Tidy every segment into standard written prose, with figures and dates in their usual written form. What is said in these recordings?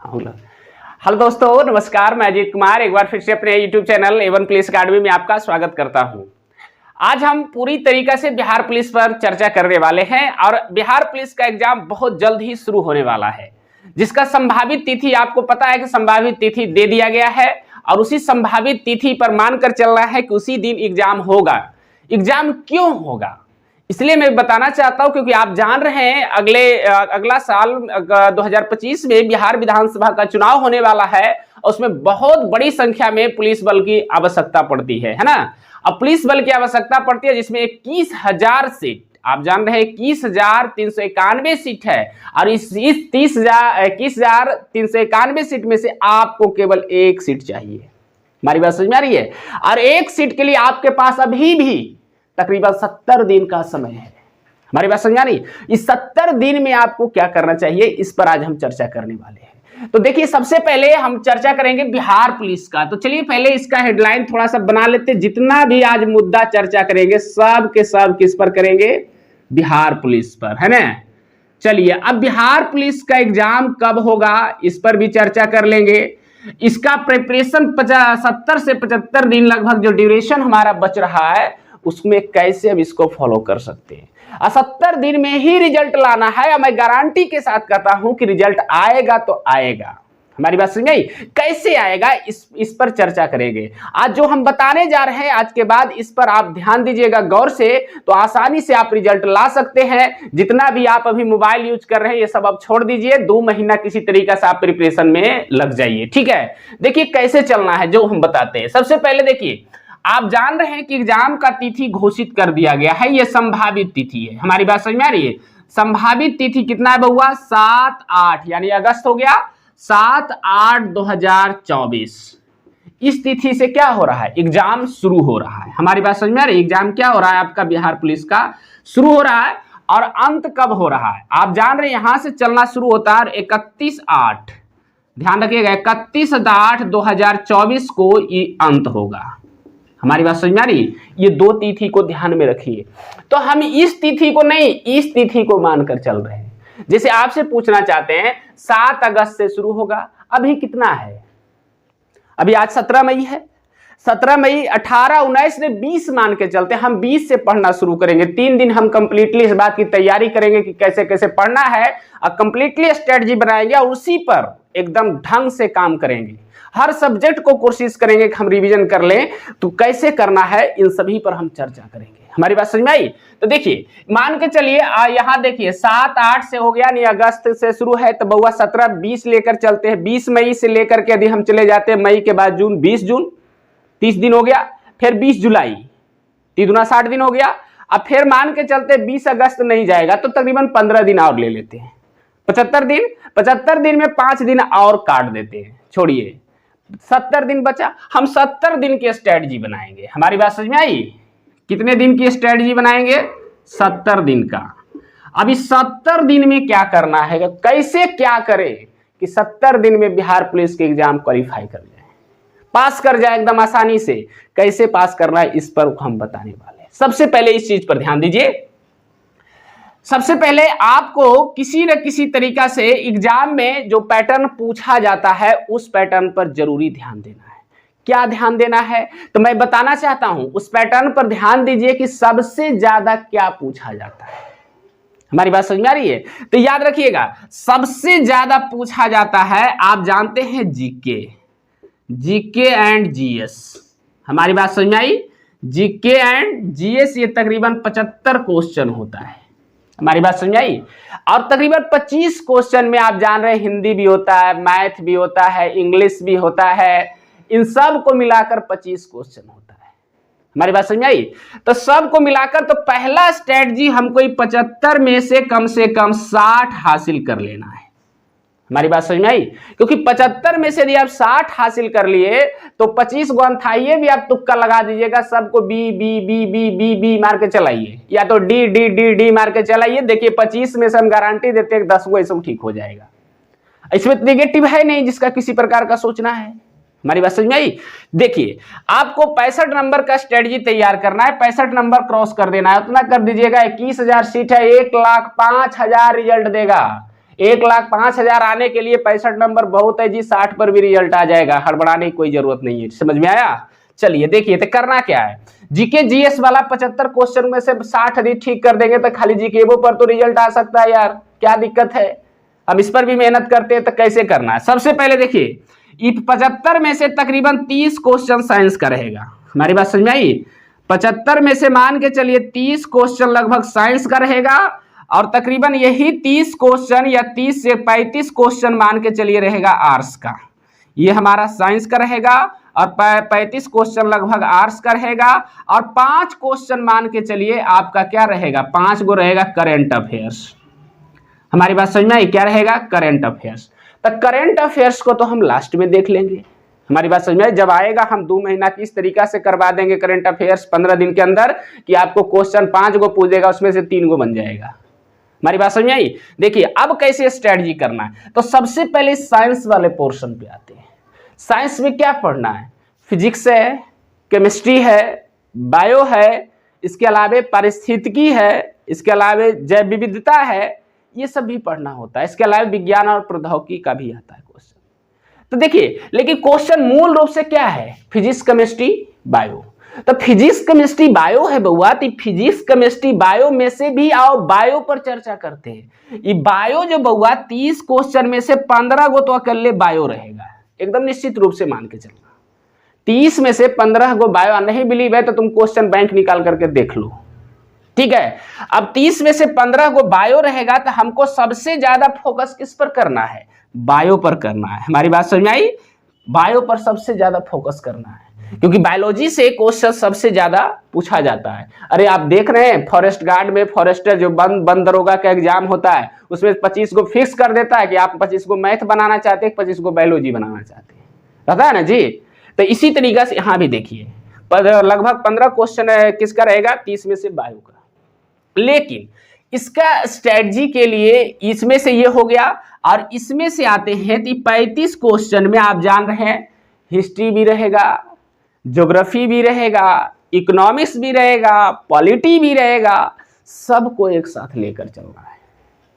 Hello दोस्तों, नमस्कार। मैं अजीत कुमार एक बार फिर से अपने YouTube channel A1 police academy में आपका स्वागत करता हूं। आज हम पूरी तरीके से बिहार पुलिस पर चर्चा करने वाले हैं और बिहार पुलिस का एग्जाम बहुत जल्द ही शुरू होने वाला है, जिसका संभावित तिथि आपको पता है कि संभावित तिथि दे दिया गया है और उसी संभावित तिथि पर मानकर चलना है कि उसी दिन एग्जाम होगा। एग्जाम क्यों होगा इसलिए मैं बताना चाहता हूं, क्योंकि आप जान रहे हैं अगला साल 2025 में बिहार विधानसभा का चुनाव होने वाला है। उसमें बहुत बड़ी संख्या में पुलिस बल की आवश्यकता पड़ती है ना। अब पुलिस बल की आवश्यकता पड़ती है जिसमें 21,000 सीट, आप जान रहे हैं 21,391 सीट है और इस 21,391 सीट में से आपको केवल एक सीट चाहिए। हमारी बात समझ में आ रही है? और एक सीट के लिए आपके पास अभी भी तकरीबन 70 दिन का समय है। हमारी बात समझ आ रही? इस 70 दिन में आपको क्या करना चाहिए, इस पर आज हम चर्चा करने वाले हैं। तो देखिए, सबसे पहले हम चर्चा करेंगे बिहार पुलिस का। तो चलिए पहले इसका हेडलाइन थोड़ा सा बना लेते हैं। जितना भी आज मुद्दा चर्चा करेंगे सब के सब किस पर करेंगे? बिहार पुलिस पर, है ना। चलिए, अब बिहार पुलिस का एग्जाम कब होगा इस पर भी चर्चा कर लेंगे। इसका प्रिपरेशन 70 से 75 दिन लगभग जो ड्यूरेशन हमारा बच रहा है उसमें कैसे अब इसको फॉलो कर सकते हैं। 70 दिन में ही रिजल्ट लाना है। मैं गारंटी के साथ कहता हूं कि रिजल्ट आएगा तो आएगा। हमारी बात समझ आई? कैसे आएगा इस पर चर्चा करेंगे। आज जो हम बताने जा रहे हैं आज के बाद इस पर आप ध्यान दीजिएगा गौर से, तो आसानी से आप रिजल्ट ला सकते हैं। जितना भी आप अभी मोबाइल यूज कर रहे हैं ये सब आप छोड़ दीजिए। 2 महीना किसी तरीके से आप प्रिपरेशन में लग जाइए, ठीक है। देखिए कैसे चलना है जो हम बताते हैं। सबसे पहले देखिए, आप जान रहे हैं कि एग्जाम का तिथि घोषित कर दिया गया है। यह संभावित तिथि है। हमारी बात समझ में आ रही है? संभावित तिथि कितना है बहुआ? 7-8 यानी अगस्त हो गया। 7-8-2024 इस तिथि से क्या हो रहा है? एग्जाम शुरू हो रहा है। हमारी बात समझ में आ रही है? एग्जाम क्या हो रहा है आपका बिहार पुलिस का? शुरू हो रहा है। और अंत कब हो रहा है आप जान रहे हैं? यहां से चलना शुरू होता है 31-8, ध्यान रखिएगा 31-8-2024 को ये अंत होगा। हमारी बात समझ में आ रही? ये 2 तिथि को ध्यान में रखिए। तो हम इस तिथि को नहीं, इस तिथि को मानकर चल रहे हैं। जैसे आपसे पूछना चाहते हैं 7 अगस्त से शुरू होगा, अभी कितना है? अभी आज 17 मई है। 17 मई 18, 19 ने 20 मान के चलते हैं। हम 20 से पढ़ना शुरू करेंगे। 3 दिन हम कंप्लीटली इस बात की तैयारी करेंगे कि कैसे कैसे पढ़ना है और कंप्लीटली स्ट्रेटजी बनाएंगे और उसी पर एकदम ढंग से काम करेंगे। हर सब्जेक्ट को कोशिश करेंगे कि हम रिवीजन कर लें। तो कैसे करना है इन सभी पर हम चर्चा करेंगे। हमारी बात समझ में आई? तो देखिए, मान के चलिए यहां देखिए 7-8 से हो गया, नहीं अगस्त से शुरू है तो बहुआ 17-20 लेकर चलते हैं। 20 मई से लेकर के यदि हम चले जाते हैं, मई के बाद जून, 20 जून 30 दिन हो गया। फिर 20 जुलाई 3 60 दिन हो गया। अब फिर मान के चलते 20 अगस्त नहीं जाएगा तो तकरीबन 15 दिन और ले लेते हैं। 75 दिन, 75 दिन में 5 दिन और काट देते हैं। छोड़िए, 70 दिन बचा। हम 70 दिन की स्ट्रेटजी बनाएंगे। हमारी बात समझ में आई? कितने दिन की स्ट्रेटजी बनाएंगे? 70 दिन का। अब इस 70 दिन में क्या करना है, कैसे क्या करें कि 70 दिन में बिहार पुलिस के एग्जाम क्वालिफाई कर जाए, पास कर जाए एकदम आसानी से। कैसे पास करना है इस पर हम बताने वाले हैं। सबसे पहले इस चीज पर ध्यान दीजिए। सबसे पहले आपको किसी न किसी तरीका से एग्जाम में जो पैटर्न पूछा जाता है उस पैटर्न पर जरूरी ध्यान देना है। क्या ध्यान देना है तो मैं बताना चाहता हूं। उस पैटर्न पर ध्यान दीजिए कि सबसे ज्यादा क्या पूछा जाता है। हमारी बात समझ में आ रही है? तो याद रखिएगा, सबसे ज्यादा पूछा जाता है, आप जानते हैं, जीके एंड जीएस। हमारी बात समझ में आई? जीके एंड जीएस ये तकरीबन 75 क्वेश्चन होता है। हमारी बात समझ आई? और तकरीबन 25 क्वेश्चन में आप जान रहे हैं हिंदी भी होता है, मैथ भी होता है, इंग्लिश भी होता है। इन सब को मिलाकर 25 क्वेश्चन होता है। हमारी बात समझ में आई? तो सब को मिलाकर तो पहला स्ट्रेटजी हमको 75 में से कम 60 हासिल कर लेना है। हमारी बात समझ में आई? क्योंकि 75 में से यदि आप 60 हासिल कर लिए तो 25 को अंथाइए भी आप तुक्का लगा दीजिएगा। सबको B B B B B B मार के चलाइए, या तो डी डी डी डी मार के चलाइए। देखिए 25 में से हम गारंटी देते हैं 10 को ऐसे ठीक हो जाएगा। इसमें नेगेटिव है नहीं जिसका किसी प्रकार का सोचना है। हमारी बात समझ में आई? देखिए, आपको 65 नंबर का स्ट्रेटजी तैयार करना है। 65 नंबर क्रॉस कर देना है, उतना कर दीजिएगा। 21,000 सीट है, 1,05,000 रिजल्ट देगा। 1,05,000 आने के लिए 65 नंबर बहुत है जी, 60 पर भी रिजल्ट आ जाएगा, हड़बड़ाने की कोई जरूरत नहीं है। समझ में आया? चलिए देखिए, तो करना क्या है, जीके जीएस वाला 75 क्वेश्चन में से 60 यदि ठीक कर देंगे तो खाली जीके पर तो रिजल्ट आ सकता है यार, क्या दिक्कत है। अब इस पर भी मेहनत करते हैं तो कैसे करना है। सबसे पहले देखिए, 75 में से तकरीबन 30 क्वेश्चन साइंस का रहेगा। हमारी बात समझ में आई? 75 में से मान के चलिए 30 क्वेश्चन लगभग साइंस का रहेगा, और तकरीबन यही 30 क्वेश्चन या 30 से 35 क्वेश्चन मान के चलिए रहेगा आर्ट्स का। ये हमारा साइंस का रहेगा, और 35 क्वेश्चन लगभग आर्ट्स का रहेगा, और 5 क्वेश्चन मान के चलिए आपका क्या रहेगा, 5 गो रहेगा करेंट अफेयर्स। हमारी बात समझ में आई? क्या रहेगा? Current affairs. तो करेंट अफेयर्स को तो हम लास्ट में देख लेंगे। हमारी बात समझ में आई? जब आएगा हम 2 महीना की इस तरीका से करवा देंगे करेंट अफेयर्स 15 दिन के अंदर, कि आपको क्वेश्चन 5 गो पूछेगा, उसमें से 3 गो बन जाएगा। हमारी बात समझ में आई? देखिए अब कैसे स्ट्रेटजी करना है। तो सबसे पहले साइंस वाले पोर्शन पे आते हैं। साइंस में क्या पढ़ना है? फिजिक्स है, केमिस्ट्री है, बायो है, इसके अलावे पारिस्थितिकी है, इसके अलावे जैव विविधता है, ये सब भी पढ़ना होता है। इसके अलावा विज्ञान और प्रौद्योगिकी का भी आता है क्वेश्चन। तो देखिए, लेकिन क्वेश्चन मूल रूप से क्या है? Physics, chemistry, bio. तो फिजिक्स, केमिस्ट्री, बायो है बउआ, तो फिजिक्स, केमिस्ट्री, बायो में से भी आओ बायो पर चर्चा करते हैं। ये बायो जो बउआ 30 क्वेश्चन में से 15 गो तो अकेले बायो रहेगा, एकदम निश्चित रूप से मान के चलना। 30 में से 15 गो बायो। नहीं बिलीव है तो तुम क्वेश्चन बैंक निकाल करके देख लो, ठीक है। अब 30 में से 15 गो बायो रहेगा, तो हमको सबसे ज्यादा फोकस किस पर करना है? बायो पर करना है। हमारी बात समझ में आई? बायो पर सबसे ज्यादा फोकस करना है, क्योंकि बायोलॉजी से क्वेश्चन सबसे ज्यादा पूछा जाता है। अरे आप देख रहे हैं फॉरेस्ट गार्ड में फॉरेस्टर जो वन दरोगा का एग्जाम होता है, उसमें 25 गो फिक्स कर देता है कि आप 25 गो मैथ बनाना चाहते हैं, 25 गो बायोलॉजी बनाना चाहते हैं, पता है ना जी। तो इसी तरीका से यहाँ भी देखिए, लगभग 15 क्वेश्चन किसका रहेगा? 30 में से बायो का। लेकिन इसका स्ट्रेटजी के लिए इसमें से ये हो गया, और इसमें से आते हैं तो 35 क्वेश्चन में आप जान रहे हैं हिस्ट्री भी रहेगा, ज्योग्राफी भी रहेगा, इकोनॉमिक्स भी रहेगा, पॉलिटी भी रहेगा, सबको एक साथ लेकर चलना है।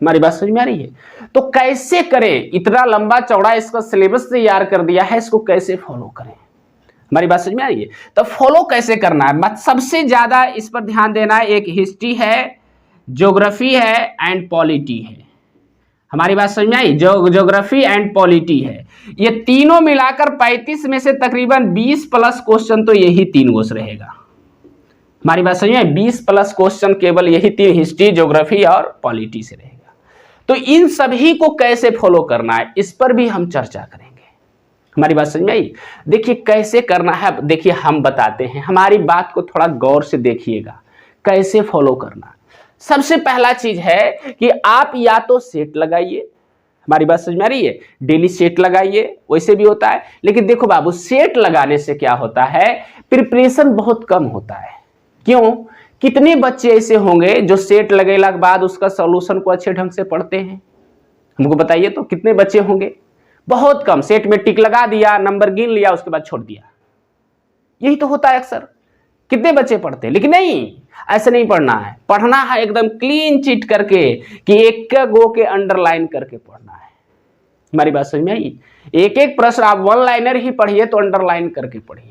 हमारी बात समझ में आ रही है? तो कैसे करें? इतना लंबा चौड़ा इसका सिलेबस तैयार कर दिया है, इसको कैसे फॉलो करें? हमारी बात समझ में आ रही है? तो फॉलो कैसे करना है? सबसे ज्यादा इस पर ध्यान देना है। एक हिस्ट्री है, ज्योग्राफी है एंड पॉलिटी है। हमारी बात समझ में आई? ज्योग्राफी एंड पॉलिटी है, ये तीनों मिलाकर 35 में से तकरीबन 20 प्लस क्वेश्चन तो यही 3 गो से रहेगा। हमारी बात समझ में आई? 20 प्लस क्वेश्चन केवल यही 3 हिस्ट्री, ज्योग्राफी और पॉलिटी से रहेगा। तो इन सभी को कैसे फॉलो करना है, इस पर भी हम चर्चा करेंगे। हमारी बात समझ में आई? देखिए कैसे करना है, देखिए हम बताते हैं, हमारी बात को थोड़ा गौर से देखिएगा कैसे फॉलो करना है। सबसे पहला चीज है कि आप या तो सेट लगाइए। हमारी बात समझ में आ रही है? डेली सेट लगाइए, वैसे भी होता है, लेकिन देखो बाबू, सेट लगाने से क्या होता है, प्रिपरेशन बहुत कम होता है। क्यों? कितने बच्चे ऐसे होंगे जो सेट लगेला के बाद उसका सॉल्यूशन को अच्छे ढंग से पढ़ते हैं? हमको बताइए तो, कितने बच्चे होंगे? बहुत कम। सेट में टिक लगा दिया, नंबर गिन लिया, उसके बाद छोड़ दिया। यही तो होता है अक्सर। कितने बच्चे पढ़ते हैं? लेकिन नहीं, ऐसे नहीं पढ़ना है। पढ़ना है एकदम क्लीन चिट करके, कि एक गो के अंडरलाइन करके पढ़ना है। हमारी बात समझ में आई? एक एक प्रश्न आप 1 लाइनर ही पढ़िए तो अंडरलाइन करके पढ़िए।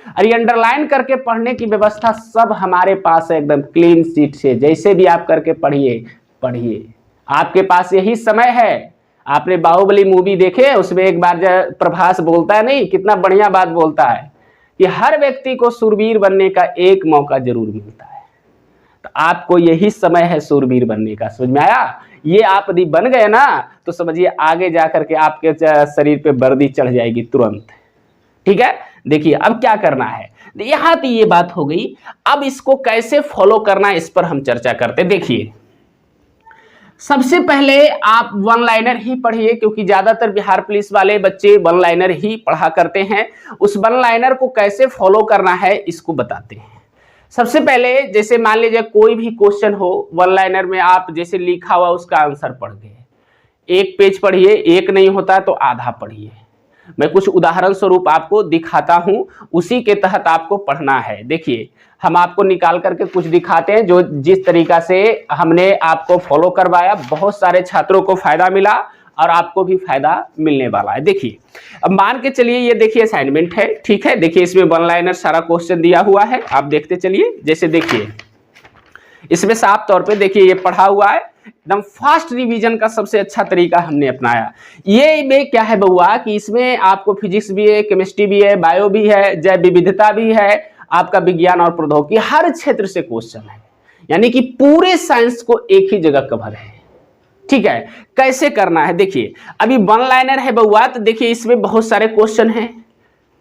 और ये अंडरलाइन करके पढ़ने की व्यवस्था सब हमारे पास है, एकदम क्लीन चिट से, जैसे भी आप करके पढ़िए। आपके पास यही समय है। आपने बाहुबली मूवी देखे, उसमें एक बार प्रभास बोलता है, नहीं कितना बढ़िया बात बोलता है, कि हर व्यक्ति को शूरवीर बनने का एक मौका जरूर मिलता है। तो आपको यही समय है शूरवीर बनने का। समझ में आया? ये आप यदि बन गए ना, तो समझिए आगे जाकर के आपके शरीर पे वर्दी चढ़ जाएगी तुरंत। ठीक है, देखिए अब क्या करना है। यहाँ तो ये बात हो गई, अब इसको कैसे फॉलो करना है इस पर हम चर्चा करते। देखिए सबसे पहले आप 1 लाइनर ही पढ़िए, क्योंकि ज्यादातर बिहार पुलिस वाले बच्चे 1 लाइनर ही पढ़ा करते हैं। उस 1 लाइनर को कैसे फॉलो करना है इसको बताते हैं। सबसे पहले जैसे मान लीजिए कोई भी क्वेश्चन हो, 1 लाइनर में आप जैसे लिखा हुआ उसका आंसर पढ़ गए, एक पेज पढ़िए, एक नहीं होता तो आधा पढ़िए। मैं कुछ उदाहरण स्वरूप आपको दिखाता हूं, उसी के तहत आपको पढ़ना है। देखिए हम आपको निकाल करके कुछ दिखाते हैं, जो जिस तरीका से हमने आपको फॉलो करवाया, बहुत सारे छात्रों को फायदा मिला और आपको भी फायदा मिलने वाला है। देखिए अब मान के चलिए, ये देखिए असाइनमेंट है, ठीक है। देखिए इसमें वन लाइनर सारा क्वेश्चन दिया हुआ है, आप देखते चलिए। जैसे देखिए इसमें साफ तौर पे देखिए ये पढ़ा हुआ है, एकदम फास्ट रिवीजन का सबसे अच्छा तरीका हमने अपनाया। ये में क्या है बउआ कि इसमें आपको फिजिक्स भी है, केमिस्ट्री भी है, बायो भी है, जैव विविधता भी है, आपका विज्ञान और प्रौद्योगिकी, हर क्षेत्र से क्वेश्चन है, यानी कि पूरे साइंस को एक ही जगह कवर है, ठीक है। कैसे करना है देखिए, अभी वन लाइनर है बउआ, तो देखिए इसमें बहुत सारे क्वेश्चन हैं,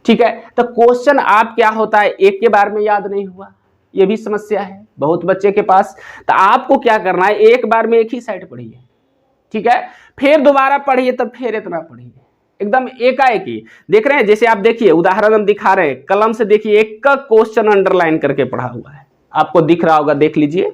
ठीक है। तो क्वेश्चन आप क्या होता है, एक के बार में याद नहीं हुआ, ये भी समस्या है बहुत बच्चे के पास। तो आपको क्या करना है, एक बार में एक ही साइड पढ़िए, ठीक है, फिर दोबारा पढ़िए, तब फिर इतना पढ़िए, एकदम एकाएक ही। देख रहे हैं, जैसे आप देखिए उदाहरण हम दिखा रहे हैं, कलम से देखिए एक का क्वेश्चन अंडरलाइन करके पढ़ा हुआ है, आपको दिख रहा होगा, देख लीजिए,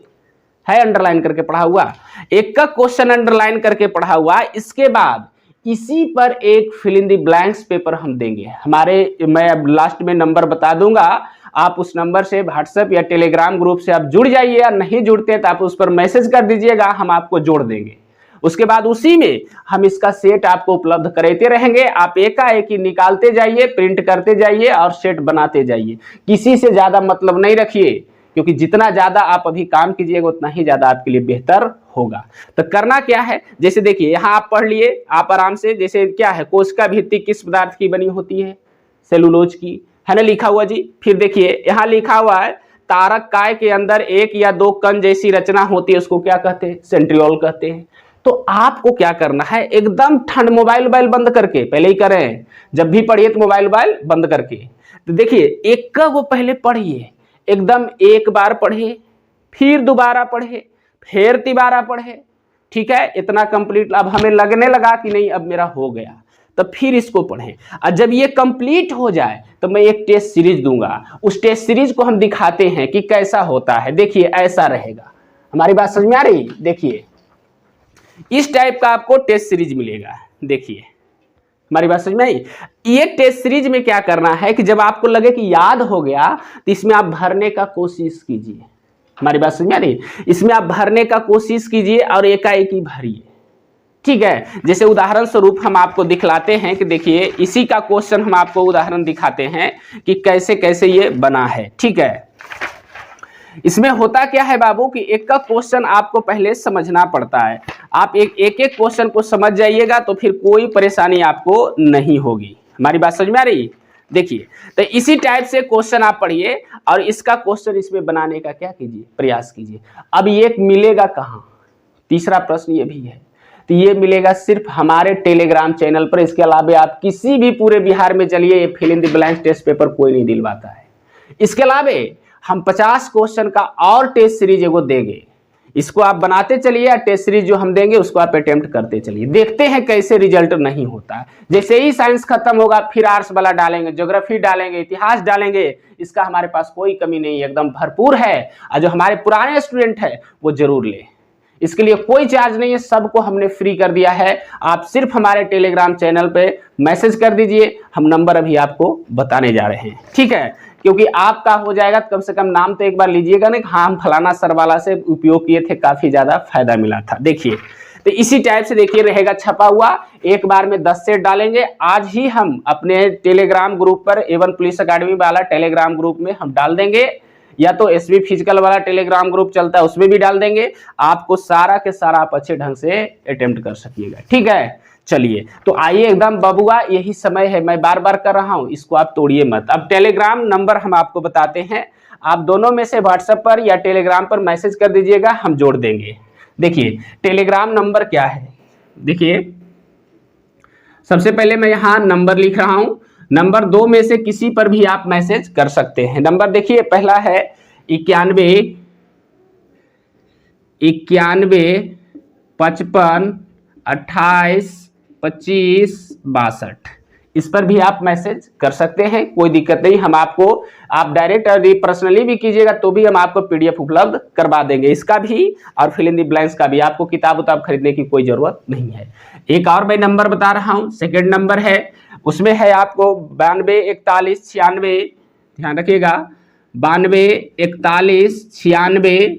है अंडरलाइन करके पढ़ा हुआ, एक का क्वेश्चन अंडरलाइन करके पढ़ा हुआ। इसके बाद इसी पर एक fill in the blanks paper हम देंगे हमारे, मैं अब लास्ट में नंबर बता दूंगा, आप उस नंबर से व्हाट्सएप या टेलीग्राम ग्रुप से आप जुड़ जाइए, या नहीं जुड़ते तो आप उस पर मैसेज कर दीजिएगा, हम आपको जोड़ देंगे। उसके बाद उसी में हम इसका सेट आपको उपलब्ध कराते रहेंगे, आप एकाएक ही निकालते जाइए, प्रिंट करते जाइए और सेट बनाते जाइए। किसी से ज्यादा मतलब नहीं रखिए, क्योंकि जितना ज्यादा आप अभी काम कीजिएगा उतना ही ज्यादा आपके लिए बेहतर होगा। तो करना क्या है, जैसे देखिए यहाँ आप पढ़ लिए, आप आराम से, जैसे क्या है, कोशिका भित्ति किस पदार्थ की बनी होती है, सेलुलोज की, है ना, लिखा हुआ जी। फिर देखिए यहाँ लिखा हुआ है, तारक काय के अंदर एक या दो कण जैसी रचना होती है, उसको क्या कहते हैं, सेंट्रियोल कहते हैं। तो आपको क्या करना है, एकदम ठंड, मोबाइल बंद करके, पहले ही करें, जब भी पढ़िए तो मोबाइल बंद करके, तो देखिए एक का वो पहले पढ़िए, एकदम एक बार पढ़े, फिर दोबारा पढ़े, फिर तिबारा पढ़े, ठीक है। इतना कंप्लीट अब हमें लगने लगा कि नहीं अब मेरा हो गया, तो फिर इसको पढ़ें। और जब ये कंप्लीट हो जाए तो मैं एक टेस्ट सीरीज दूंगा, उस टेस्ट सीरीज को हम दिखाते हैं कि कैसा होता है। देखिए ऐसा रहेगा, हमारी बात समझ में आ रही, देखिए इस टाइप का आपको टेस्ट सीरीज मिलेगा। देखिए हमारी बात समझ में आई। ये टेस्ट सीरीज में क्या करना है कि जब आपको लगे कि याद हो गया तो इसमें आप भरने का कोशिश कीजिए, हमारी बात समझ में आ रही, इसमें आप भरने का कोशिश कीजिए और एकाएक ही भरिए, ठीक है। जैसे उदाहरण स्वरूप हम आपको दिखलाते हैं कि देखिए इसी का क्वेश्चन हम आपको उदाहरण दिखाते हैं कि कैसे कैसे ये बना है, ठीक है। इसमें होता क्या है बाबू कि एक का क्वेश्चन आपको पहले समझना पड़ता है, आप एक क्वेश्चन को समझ जाइएगा तो फिर कोई परेशानी आपको नहीं होगी, हमारी बात समझ में आ रही। देखिए तो इसी टाइप से क्वेश्चन आप पढ़िए और इसका क्वेश्चन इसमें बनाने का क्या कीजिए, प्रयास कीजिए। अब ये मिलेगा कहाँ, तीसरा प्रश्न ये भी है, तो ये मिलेगा सिर्फ हमारे टेलीग्राम चैनल पर। इसके अलावा आप किसी भी पूरे बिहार में चलिए, ये fill in the blanks test paper कोई नहीं दिलवाता है। इसके अलावा हम 50 क्वेश्चन का और टेस्ट सीरीज एगो देंगे, इसको आप बनाते चलिए, टेस्ट सीरीज जो हम देंगे उसको आप अटेम्प्ट करते चलिए, देखते हैं कैसे रिजल्ट नहीं होता है। जैसे ही साइंस खत्म होगा फिर आर्ट्स वाला डालेंगे, ज्योग्राफी डालेंगे, इतिहास डालेंगे, इसका हमारे पास कोई कमी नहीं है, एकदम भरपूर है। और जो हमारे पुराने स्टूडेंट है वो जरूर ले, इसके लिए कोई चार्ज नहीं है, सबको हमने फ्री कर दिया है। आप सिर्फ हमारे टेलीग्राम चैनल पे मैसेज कर दीजिए, हम नंबर अभी आपको बताने जा रहे हैं, ठीक है। क्योंकि आपका हो जाएगा, कम से कम नाम तो एक बार लीजिएगा ना, हाँ हम फलाना सर वाला से उपयोग किए थे, काफी ज्यादा फायदा मिला था। देखिए तो इसी टाइप से देखिए रहेगा छपा हुआ, एक बार में 10 सेट डालेंगे। आज ही हम अपने टेलीग्राम ग्रुप पर A1 पुलिस अकेडमी वाला टेलीग्राम ग्रुप में हम डाल देंगे, या तो SB फिजिकल वाला टेलीग्राम ग्रुप चलता है उसमें भी डाल देंगे, आपको सारा के सारा आप अच्छे ढंग से अटेम्प्ट कर सकिएगा, ठीक है। चलिए तो आइए एकदम बबुआ, यही समय है, मैं बार बार कर रहा हूं, इसको आप तोड़िए मत। अब टेलीग्राम नंबर हम आपको बताते हैं, आप दोनों में से व्हाट्सएप पर या टेलीग्राम पर मैसेज कर दीजिएगा, हम जोड़ देंगे। देखिए टेलीग्राम नंबर क्या है, देखिए सबसे पहले मैं यहाँ नंबर लिख रहा हूं, नंबर 2 में से किसी पर भी आप मैसेज कर सकते हैं। नंबर देखिए पहला है 91 55 28 25 62, इस पर भी आप मैसेज कर सकते हैं, कोई दिक्कत नहीं। हम आपको, आप डायरेक्ट पर्सनली भी कीजिएगा तो भी हम आपको PDF उपलब्ध करवा देंगे, इसका भी और फिल इन द ब्लैंक्स का भी। आपको किताब उताब खरीदने की कोई जरूरत नहीं है। एक और मैं नंबर बता रहा हूं, सेकंड नंबर है, उसमें है आपको 92 41 96, ध्यान रखिएगा 92 41 96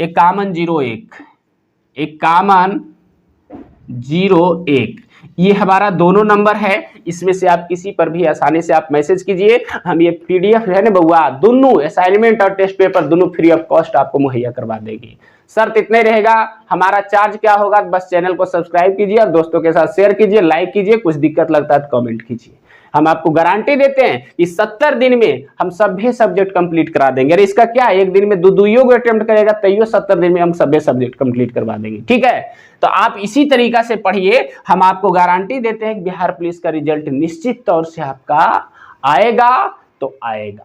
5101 ये हमारा दोनों नंबर है। इसमें से आप किसी पर भी आसानी से आप मैसेज कीजिए। हम ये पीडीएफ है ना बउआ, दोनों असाइनमेंट और टेस्ट पेपर दोनों फ्री ऑफ कॉस्ट आपको मुहैया करवा देंगे। शर्त इतने रहेगा, हमारा चार्ज क्या होगा, बस चैनल को सब्सक्राइब कीजिए और दोस्तों के साथ शेयर कीजिए, लाइक कीजिए, कुछ दिक्कत लगता है तो कमेंट कीजिए। हम आपको गारंटी देते हैं कि 70 दिन में हम सभी सब्जेक्ट कंप्लीट करा देंगे। अरे इसका क्या, एक दिन में दुइयो को अटेम्प्ट करेगा तैयो 70 दिन में हम सभी सब्जेक्ट कंप्लीट करवा देंगे। ठीक है, तो आप इसी तरीका से पढ़िए। हम आपको गारंटी देते हैं कि बिहार पुलिस का रिजल्ट निश्चित तौर से आपका आएगा तो आएगा।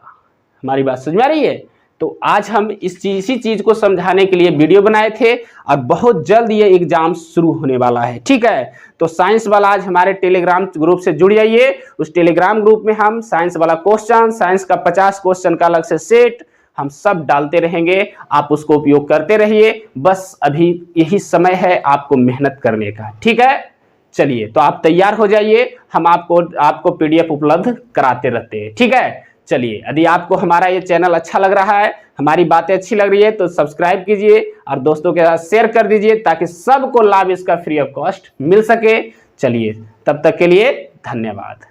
हमारी बात समझ में आ रही है? तो आज हम इसी चीज को समझाने के लिए वीडियो बनाए थे और बहुत जल्द ये एग्जाम शुरू होने वाला है। ठीक है, तो साइंस वाला आज हमारे टेलीग्राम ग्रुप से जुड़ जाइए। उस टेलीग्राम ग्रुप में हम साइंस वाला क्वेश्चन, साइंस का 50 क्वेश्चन का अलग से सेट हम सब डालते रहेंगे, आप उसको उपयोग करते रहिए। बस अभी यही समय है आपको मेहनत करने का। ठीक है, चलिए तो आप तैयार हो जाइए, हम आपको पीडीएफ उपलब्ध कराते रहते हैं। ठीक है, चलिए यदि आपको हमारा ये चैनल अच्छा लग रहा है, हमारी बातें अच्छी लग रही है तो सब्सक्राइब कीजिए और दोस्तों के साथ शेयर कर दीजिए ताकि सबको लाभ इसका फ्री ऑफ कॉस्ट मिल सके। चलिए तब तक के लिए धन्यवाद।